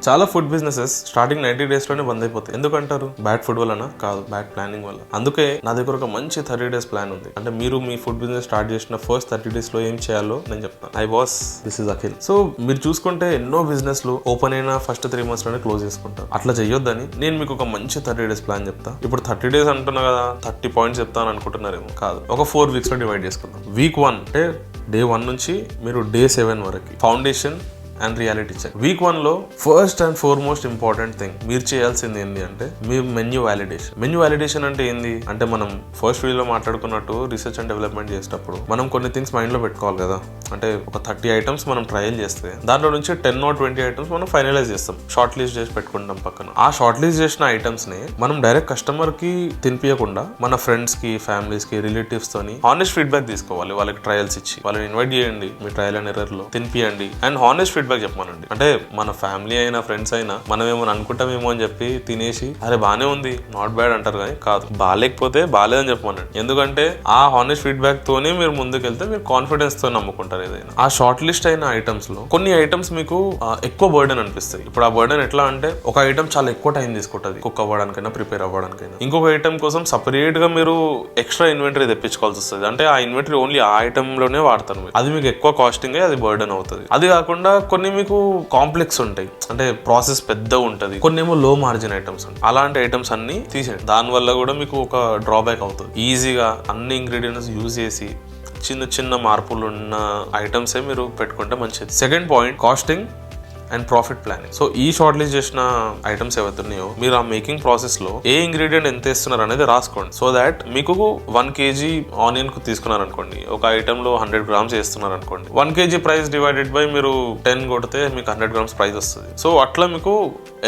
చాలా food businesses starting 90 days లోనే బంద్ అయిపోతాయి. ఎందుకంటారు? బ్యాడ్ ఫుడ్ వలన కాదు, బ్యాడ్ ప్లానింగ్ వల్ల. అందుకే నా దగ్గర ఒక మంచి 30 days ప్లాన్ ఉంది. అంటే మీరు మీ ఫుడ్ బిజినెస్ స్టార్ట్ చేసిన ఫస్ట్ 30 days లో ఏం చేయాలో నేను చెప్తాను. I boss, this is Akhil. So మీరు చూసుకుంటే ఎన్నో బిజినెస్ లు ఓపెన్ అయిన ఫస్ట్ 3 months లోనే క్లోజ్ చేసుకుంటారు. అట్లా చెయ్యొద్దని నేను మీకు ఒక మంచి 30 days ప్లాన్ చెప్తా. ఇప్పుడు 30 days అంటున్నా కదా, 30 points చెప్తాను అనుకుంటున్నారేమో. కాదు, ఒక 4 weeks లో డివైడ్ చేసుకుందాం. వీక్ 1 అంటే day 1 నుంచి మీరు day 7 వరకు foundation and reality check. Week 1 లో first and foremost important thing మీరు చేయాల్సింది ఏంటి అంటే మీ మెన్యూ వ్యాలిడేషన్. మెన్యూ వ్యాలిడేషన్ అంటే ఏంది అంటే మనం ఫస్ట్ వీడియోలో మాట్లాడుకున్నట్టు రీసెర్చ్ అండ్ డెవలప్మెంట్ చేసేటప్పుడు మనం కొన్ని థింగ్స్ మైండ్ లో పెట్టుకోవాలి కదా. అంటే ఒక 30 items మనం ట్రయల్ చేస్తే దాంట్లో నుంచి 10 or 20 items మనం ఫైనలైజ్ చేస్తాం, షార్ట్ లిస్ట్ చేసి పెట్టుకుంటాం పక్కన. ఆ షార్ట్ లిస్ట్ చేసిన ఐటమ్స్ ని మనం డైరెక్ట్ కస్టమర్ కి తినిపించకుండా మన ఫ్రెండ్స్ కి, ఫ్యామిలీస్ కి, రిలేటివ్స్ తోని హానెస్ట్ ఫీడ్బ్యాక్ తీసుకోవాలి. వాళ్ళకి ట్రయల్స్ ఇచ్చి వాళ్ళని ఇన్వైట్ చేయండి, మీ ట్రయల్ అండ్ ఎర్రర్ లో తినిపియండి అండ్ హానెస్ట్ ఫీడ్బ్యాక్ చెప్పమనండి. అంటే మన ఫ్యామిలీ అయినా ఫ్రెండ్స్ అయినా మనం ఏమో అనుకుంటామేమో అని చెప్పి తినేసి అరే బానే ఉంది నాట్ బ్యాడ్ అంటారు కానీ కాదు, బాగాలేకపోతే బాగాలేదని చెప్పమనండి. ఎందుకంటే ఆ హానెస్ట్ ఫీడ్బ్యాక్ తోనే మీరు ముందుకెళ్తే మీరు కాన్ఫిడెన్స్ తో నమ్ముకుంటారు ఏదైనా. ఆ షార్ట్ లిస్ట్ అయిన ఐటమ్స్ లో కొన్ని ఐటమ్స్ మీకు ఎక్కువ బర్డెన్ అనిపిస్తాయి. ఇప్పుడు ఆ బర్డెన్ ఎట్లా అంటే ఒక ఐటమ్ చాలా ఎక్కువ టైం తీసుకుంటుంది కుక్ అవ్వడానికైనా ప్రిపేర్ అవ్వడానికైనా. ఇంకొక ఐటమ్ కోసం సపరేట్ గా మీరు ఎక్స్ట్రా ఇన్వెంటరీ తెప్పించుకోవాల్సి వస్తుంది. అంటే ఆ ఇన్వెంటరీ ఓన్లీ ఆ ఐటమ్ లోనే వాడతారు మీరు. అది మీకు ఎక్కువ కాస్టింగ్, అది బర్డెన్ అవుతుంది. అది కాకుండా కొన్ని మీకు కాంప్లెక్స్ ఉంటాయి, అంటే ప్రాసెస్ పెద్ద ఉంటది. కొన్ని ఏమో లో మార్జిన్ ఐటమ్స్ ఉంటాయి. అలాంటి ఐటమ్స్ అన్ని తీసేయండి. దాని వల్ల కూడా మీకు ఒక డ్రాబ్యాక్ అవుతుంది. ఈజీగా అన్ని ఇంగ్రీడియంట్స్ యూజ్ చేసి చిన్న చిన్న మార్పులు ఉన్న ఐటమ్సే మీరు పెట్టుకుంటే మంచిది. Second point, costing and profit planning. So ఈ షార్ట్ లిస్ట్ చేసిన ఐటమ్స్ ఏవైతున్నాయో మీరు ఆ మేకింగ్ ప్రాసెస్ లో ఏ ఇంగ్రీడియంట్ ఎంత వేస్తున్నారు అనేది రాసుకోండి. సో దాట్ మీకు 1 kg ఆనియన్ కు తీసుకున్నారు అనుకోండి, ఒక ఐటమ్ లో 100 grams వేస్తున్నారు అనుకోండి, 1 kg ప్రైస్ డివైడెడ్ బై మీరు 10 కొడితే మీకు 100 grams ప్రైస్ వస్తుంది. సో అట్లా మీకు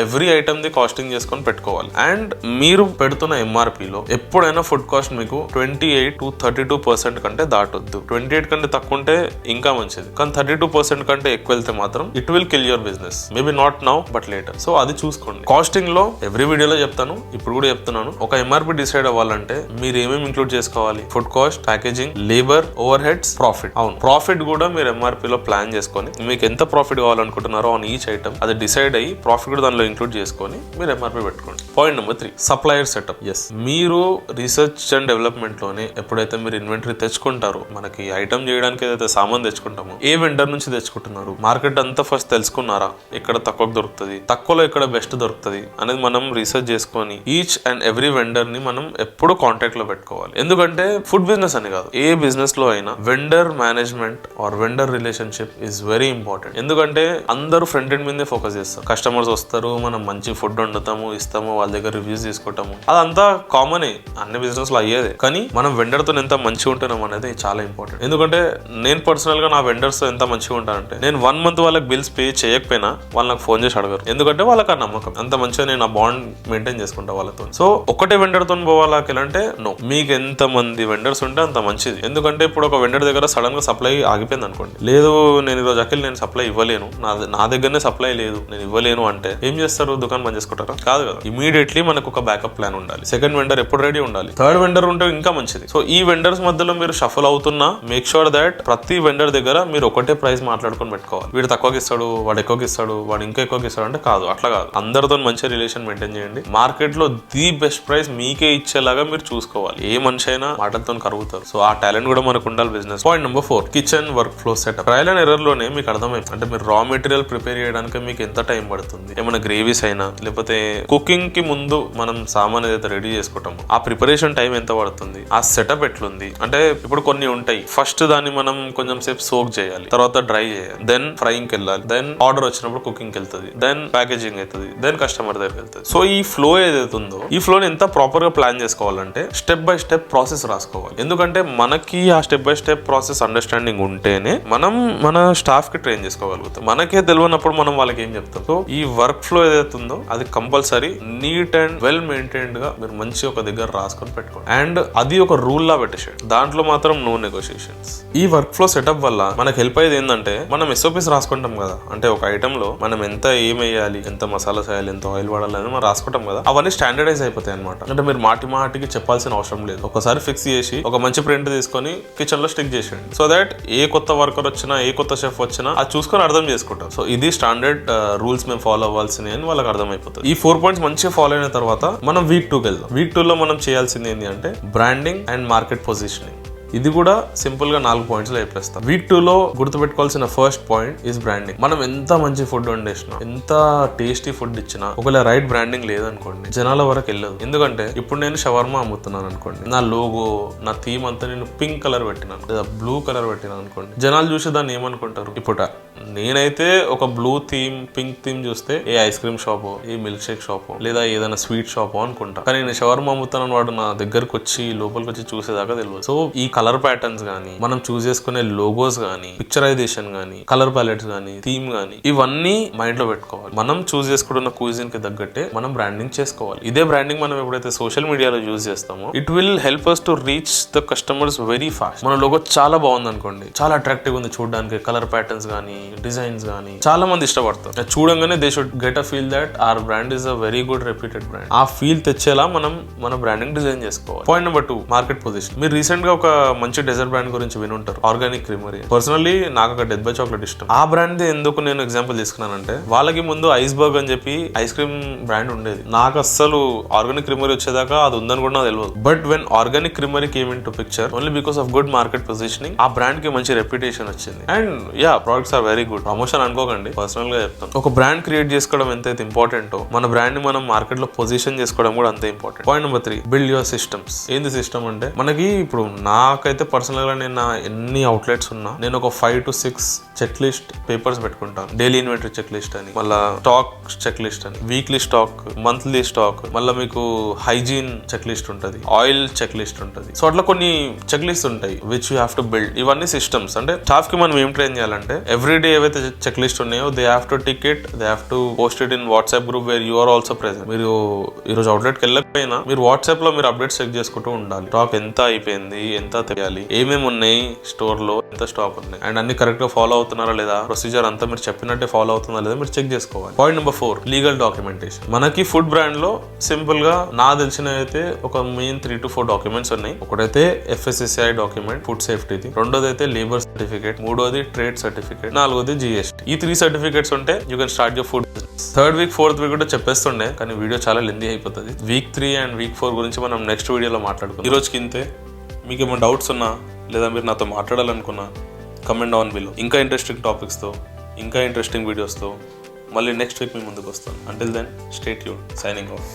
ఎవ్రీ ఐటమ్ ది కాస్టింగ్ చేసుకొని పెట్టుకోవాలి. అండ్ మీరు పెడుతున్న ఎంఆర్పీలో ఎప్పుడైనా ఫుడ్ కాస్ట్ మీకు 28 to 32% కంటే దాటొద్దు. 28 కంటే తక్కువ ఉంటే ఇంకా మంచిది, కానీ 32% కంటే ఎక్కువ వెళ్తే మాత్రం it will kill your business. Maybe not now but later. So అది చూసుకోండి. కాస్టింగ్ లో ఎవ్రీ వీడియోలో చెప్తాను, ఇప్పుడు కూడా చెప్తున్నాను. ఒక ఎంఆర్పీ డిసైడ్ అవ్వాలంటే మీరు ఏమేమి ఇంక్లూడ్ చేసుకోవాలి? Food cost, packaging, labour, overheads, profit. అవును, ప్రాఫిట్ కూడా మీరు ఎంఆర్పీలో ప్లాన్ చేసుకొని మీకు ఎంత ప్రాఫిట్ కావాలనుకుంటున్నారో ఆన్ ఈచ్ ఐటమ్ అది డిసైడ్ అయ్యి ప్రాఫిట్ కూడా దానిలో ఇంక్లూడ్ చేసుకొని మీరు ఎంఆర్పీ పెట్టుకోండి. Point number 3, supplier setup. Yes, మీరు రీసెర్చ్ అండ్ డెవలప్మెంట్ లోనే ఎప్పుడైతే మీరు ఇన్వెంటరీ తెచ్చుకుంటారో, మనకి ఐటమ్ చేయడానికి ఏదైతే సామాన్ తెచ్చుకుంటామో ఏ వెండర్ నుంచి తెచ్చుకుంటున్నారు, మార్కెట్ అంతా ఫస్ట్ తెలుసుకున్నారా, ఎక్కడ తక్కువ దొరుకుతుంది, తక్కువలో ఎక్కడ బెస్ట్ దొరుకుతుంది అనేది మనం రీసెర్చ్ చేసుకొని ఈచ్ అండ్ ఎవ్రీ వెండర్ ని మనం ఎప్పుడు కాంటాక్ట్ లో పెట్టుకోవాలి. ఎందుకంటే ఫుడ్ బిజినెస్ అని కాదు, ఏ బిజినెస్ లో అయినా vendor management or vendor relationship is very important. ఎందుకంటే అందరూ ఫ్రంట్ ఎండ్ మీదే ఫోకస్ చేస్తారు. కస్టమర్స్ వస్తారు, మనం మంచి ఫుడ్ వండుతాము, ఇస్తాము, వాళ్ళ దగ్గర రివ్యూస్ తీసుకుంటాము, అదంతా కామనే, అన్ని బిజినెస్ లో అయ్యేదే. కానీ మనం వెండర్ తో ఎంత మంచిగా ఉంటున్నాం అనేది చాలా ఇంపార్టెంట్. ఎందుకంటే నేను పర్సనల్ గా నా వెండర్స్ తో ఎంత మంచిగా ఉంటానంటే నేను 1 month వాళ్ళకి బిల్స్ పే చేయకపోయినా వాళ్ళు నాకు ఫోన్ చేసి అడగరు. ఎందుకంటే వాళ్ళకి ఆ నమ్మకం, అంత మంచిగా నేను ఆ బాండ్ మెయింటైన్ చేసుకుంటా వాళ్ళతో. సో ఒకటే వెండర్ తో పోవాలంటే నో, మీకు ఎంత మంది వెండర్స్ ఉంటే అంత మంచిది. ఎందుకంటే ఇప్పుడు ఒక వెండర్ దగ్గర సడన్ గా సప్లై ఆగిపోయింది అనుకోండి, లేదు నేను ఈరోజు అఖిల్ నేను సప్లై ఇవ్వలేను, నా దగ్గరనే సప్లై లేదు, నేను ఇవ్వలేను అంటే ఏం చేస్తారు? దుకాణం బంద్ చేసుకుంటారా? కాదు కదా. ఇమీడియట్లీ మనకు ఒక బ్యాకప్ ప్లాన్ ఉండాలి. సెకండ్ వెండర్ ఎప్పుడు రెడీ ఉండాలి. థర్డ్ వెండర్ ఉంటే ఇంకా మంచిది. సో ఈ వెండర్స్ మధ్యలో మీరు షఫల్ అవుతున్నా మేక్ షూర్ దాట్ ప్రతి వెండర్ దగ్గర మీరు ఒకటే ప్రైస్ మాట్లాడుకొని పెట్టుకోవాలి. వీడు తక్కువకి ఇస్తాడు, వాడు ఎక్కువకి ఇస్తాడు, వాడు ఇంకా ఎక్కువకి ఇస్తాడు అంటే కాదు, అట్లా కాదు. అందరితో మంచి రిలేషన్ మెయింటైన్ చేయండి. మార్కెట్ లో ది బెస్ట్ ప్రైస్ మీకే ఇచ్చేలాగా మీరు చూసుకోవాలి. ఏ మనిషి అయినా మాటలతో కరుగుతారు. సో ఆ టాలెంట్ కూడా మనకు ఉండాలి business. Point number 4, kitchen work flow setup. Trial and error లోనే మీకు అర్థమైంది అంటే మీరు రా మెటీరియల్ ప్రిపేర్ చేయడానికి మీకు ఎంత టైం పడుతుంది, ఏమైనా గ్రేవీస్ అయినా లేకపోతే కుకింగ్ కి ముందు మనం సామాన్ ఏదైతే రెడీ చేసుకుంటామో ఆ ప్రిపరేషన్ టైం ఎంత పడుతుంది, ఆ సెటప్ ఎట్లుంది. అంటే ఇప్పుడు కొన్ని ఉంటాయి, ఫస్ట్ దాన్ని మనం కొంచెం సేపు సోక్ చేయాలి, తర్వాత డ్రై చేయాలి, దెన్ ఫ్రైయింగ్ కి వెళ్ళాలి, దెన్ ఆర్డర్ వచ్చినప్పుడు కుకింగ్ వెళ్తుంది, దెన్ ప్యాకేజింగ్ అవుతుంది, దెన్ కస్టమర్ దగ్గరికి వెళ్తుంది. సో ఈ ఫ్లో ఏదైతే ఉందో ఈ ఫ్లోని ఎంత ప్రాపర్ గా ప్లాన్ చేసుకోవాలంటే స్టెప్ బై స్టెప్ ప్రాసెస్ రాసుకోవాలి. ఎందుకంటే మనకి ఆ step by step process understanding ఉంటేనే మనం మన స్టాఫ్ కి ట్రైన్ చేసుకోగలుగుతాం. మనకే తెలియనప్పుడు మనం వాళ్ళకి ఏం చెప్తాం? సో ఈ వర్క్ ఫ్లో ఏదైతే ఉందో అది compulsory neat and well maintained గా మీరు మంచి ఒక దగ్గర రాసుకొని పెట్టుకోండి. అండ్ అది ఒక రూల్ లా పెట్టేసేయండి. దాంట్లో మాత్రం నో నెగోషియేషన్స్. ఈ వర్క్ ఫ్లో సెటప్ వల్ల మనకు హెల్ప్ అయ్యేది ఏంటంటే మనం SOPs రాసుకుంటాం కదా, అంటే ఒక ఐటమ్ లో మనం ఎంత ఏం వేయాలి, ఎంత మసాలాస్ వేయాలి, ఎంత ఆయిల్ వాడాలి అని మనం రాసుకుంటాం కదా, అవన్నీ స్టాండర్డైజ్ అయిపోతాయి అనమాట. అంటే మీరు మాటికి చెప్పాల్సిన అవసరం లేదు. ఒకసారి ఫిక్స్ చేసి ఒక మంచి ప్రింట్ తీసుకొని కిచెన్ లో స్టిక్ చేసేయండి. సో దట్ ఏ కొత్త వర్కర్ వచ్చినా, ఏ కొత్త షెఫ్ వచ్చినా అది చూసుకొని అర్థం చేసుకుంటారు. సో ఇది స్టాండర్డ్ రూల్స్ మేము ఫాలో అవ్వాల్సినవి అని వాళ్ళకి అర్థమైపోతుంది. ఈ 4 పాయింట్స్ మంచిగా ఫాలో అయిన తర్వాత మనం వీక్ 2కి వెళ్దాం. వీక్ 2 లో మనం చేయాల్సింది ఏంటి అంటే బ్రాండింగ్ అండ్ మార్కెట్ పొజిషనింగ్. ఇది కూడా సింపుల్ గా 4 పాయింట్స్ లో చెప్పేస్తాం. వీక్ 2 లో గుర్తుపెట్టుకోవాల్సిన ఫస్ట్ పాయింట్ ఇస్ బ్రాండింగ్. మనం ఎంత మంచి ఫుడ్ వండేసినా, ఎంత టేస్టీ ఫుడ్ ఇచ్చినా, ఒకవేళ రైట్ బ్రాండింగ్ లేదనుకోండి జనాల వరకు వెళ్ళదు. ఎందుకంటే ఇప్పుడు నేను షవర్మా అమ్ముతున్నాను అనుకోండి, నా లోగో, నా థీమ్ అంతా నేను పింక్ కలర్ పెట్టినాను లేదా బ్లూ కలర్ పెట్టినాను అనుకోండి, జనాలు చూసి దాన్ని ఏమనుకుంటారు? ఇప్పుడు నేనైతే ఒక బ్లూ థీమ్, పింక్ థీమ్ చూస్తే ఏ ఐస్ క్రీమ్ షాపో, ఏ మిల్క్ షేక్ షాపో, లేదా ఏదైనా స్వీట్ షాపో అనుకుంటా. కానీ నేను షవర్మా అమ్ముతానని వాడు నా దగ్గరకు వచ్చి లోపలికి వచ్చి చూసేదాకా తెలియదు. సో ఈ కలర్ ప్యాటర్న్స్ గానీ, మనం చూస్ చేసుకునే లోగోస్ గానీ, పిక్చరైజేషన్ గానీ, కలర్ ప్యాలెట్స్ గానీ, థీమ్ గానీ, ఇవన్నీ మైండ్ లో పెట్టుకోవాలి. మనం చూస్ చేసుకుంటున్న క్యూజిన్ కి తగ్గట్టే మనం బ్రాండింగ్ చేసుకోవాలి. ఇదే బ్రాండింగ్ మనం ఎప్పుడైతే సోషల్ మీడియాలో యూజ్ చేస్తామో it will help us to reach the customers very fast. మన లోగో చాలా బాగుంది అనుకోండి, చాలా అట్రాక్టివ్ ఉంది చూడడానికి, కలర్ ప్యాటర్న్స్ గానీ, డిజైన్స్ గానీ చాలా మంది ఇష్టపడతారు. చూడంగానే they should get a feel that hour brand is a very good reputed brand. ఆ ఫీల్ తెచ్చేలా మనం మన బ్రాండింగ్ డిజైన్ చేసుకోవాలి. Point number 2, market position. మీరు రీసెంట్ గా ఒక మంచి డెజర్ట్ బ్రాండ్ గురించి వినుంటారు, ఆర్గానిక్ క్రీమరీ. పర్సనల్లీ నాకు ఒక డెత్ బై చాక్లెట్ ఇష్టం. ఆ బ్రాండ్ ఎందుకు నేను ఎగ్జాంపుల్ తీసుకున్నానంటే, వాళ్ళకి ముందు ఐస్ బర్గ్ అని చెప్పి ఐస్ క్రీమ్ బ్రాండ్ ఉండేది. నాకు అస్సలు ఆర్గానిక్ క్రీమరీ వచ్చేదాకా అది ఉందని కూడా నాకు తెలియదు. But when Organic Creamery came in to picture, only because of good market positioning, ఆ బ్రాండ్ కి మంచి రెప్యుటేషన్ వచ్చింది. And yeah, products are very good. Promotion అనుకోకండి, పర్సనల్ గా చెప్తాను. ఒక బ్రాండ్ క్రియేట్ చేసుకోవడం ఎంతైతే ఇంపార్టెంటో, మన బ్రాండ్ ని మనం మార్కెట్ లో పొజిషన్ చేసుకోవడం కూడా అంతే important. Point number 3, build your systems. ఏంది సిస్టమ్ అంటే, మనకి ఇప్పుడు నాకైతే పర్సనల్ గా నేను ఎన్ని అవుట్లెట్స్ ఉన్నా నేను ఒక 5 to 6 చెక్ లిస్ట్ పేపర్స్ పెట్టుకుంటాను. డైలీ ఇన్వెంటరీ చెక్ లిస్ట్ అని, మళ్ళీ స్టాక్ చెక్ లిస్ట్ అని, వీక్లీ స్టాక్, మంత్లీ స్టాక్, మళ్ళీ మీకు హైజీన్ చెక్ లిస్ట్ ఉంటుంది, ఆయిల్ చెక్ లిస్ట్ ఉంటుంది. సో అట్లా కొన్ని చెక్ లిస్ట్ ఉంటాయి which you have to build. ఇవన్నీ సిస్టమ్స్. అంటే స్టాఫ్ కి మనం ఏం ట్రైన్ చేయాలంటే, ఎవ్రీ డే ఏవైతే చెక్ లిస్ట్ ఉన్నాయో they have to tick it, they have to post it in WhatsApp group where you are also present. మీరు ఈరోజు అవుట్లెట్ కి వెళ్ళకపోయినా మీరు వాట్సాప్ లో మీరు అప్డేట్స్ చెక్ చేసుకుంటూ ఉండాలి. స్టాక్ ఎంత అయిపోయింది, ఎంత తెలియాలి, ఏమేమి ఉన్నాయి స్టోర్ లో, ఎంత స్టాక్ ఉన్నాయి, అండ్ అన్ని కరెక్ట్ గా ఫాలో అవుతున్నారా లేదా, ప్రొసీజర్ అంతా మీరు చెప్పినట్టే ఫాలో అవుతుందా లేదా మీరు చెక్ చేసుకోవాలి. Point number 4, legal documentation. మనకి ఫుడ్ బ్రాండ్ లో సింపుల్ గా నా తెలిసిన అయితే ఒక మెయిన్ 3 to 4 డాక్యుమెంట్స్ ఉన్నాయి. ఒకటైతే FSSAI డాక్యుమెంట్, ఫుడ్ సేఫ్టీది. రెండోది అయితే లేబర్ సర్టిఫికేట్. మూడోది ట్రేడ్ సర్టిఫికేట్. నాలుగోది GST. ఈ 3 సర్టిఫికేట్స్ ఉంటే you can start your food business. 3rd week 4th week కూడా చెప్పేస్తుండే, కానీ వీడియో చాలా లెందీ అయిపోతుంది. వీక్ 3 and వీక్ 4 గురించి మనం నెక్స్ట్ వీడియోలో మాట్లాడుకుందాం. ఈ రోజుకి ఇంతే. మీకు ఏమైనా డౌట్స్ ఉన్నా లేదా మీరు నాతో మాట్లాడాలనుకున్నా కమెంట్ డౌన్ బిలో. ఇంకా ఇంట్రెస్టింగ్ టాపిక్స్తో, ఇంకా ఇంట్రెస్టింగ్ వీడియోస్తో మళ్ళీ నెక్స్ట్ వీక్ మీ ముందుకు వస్తాను. Until then, stay tuned. Signing of.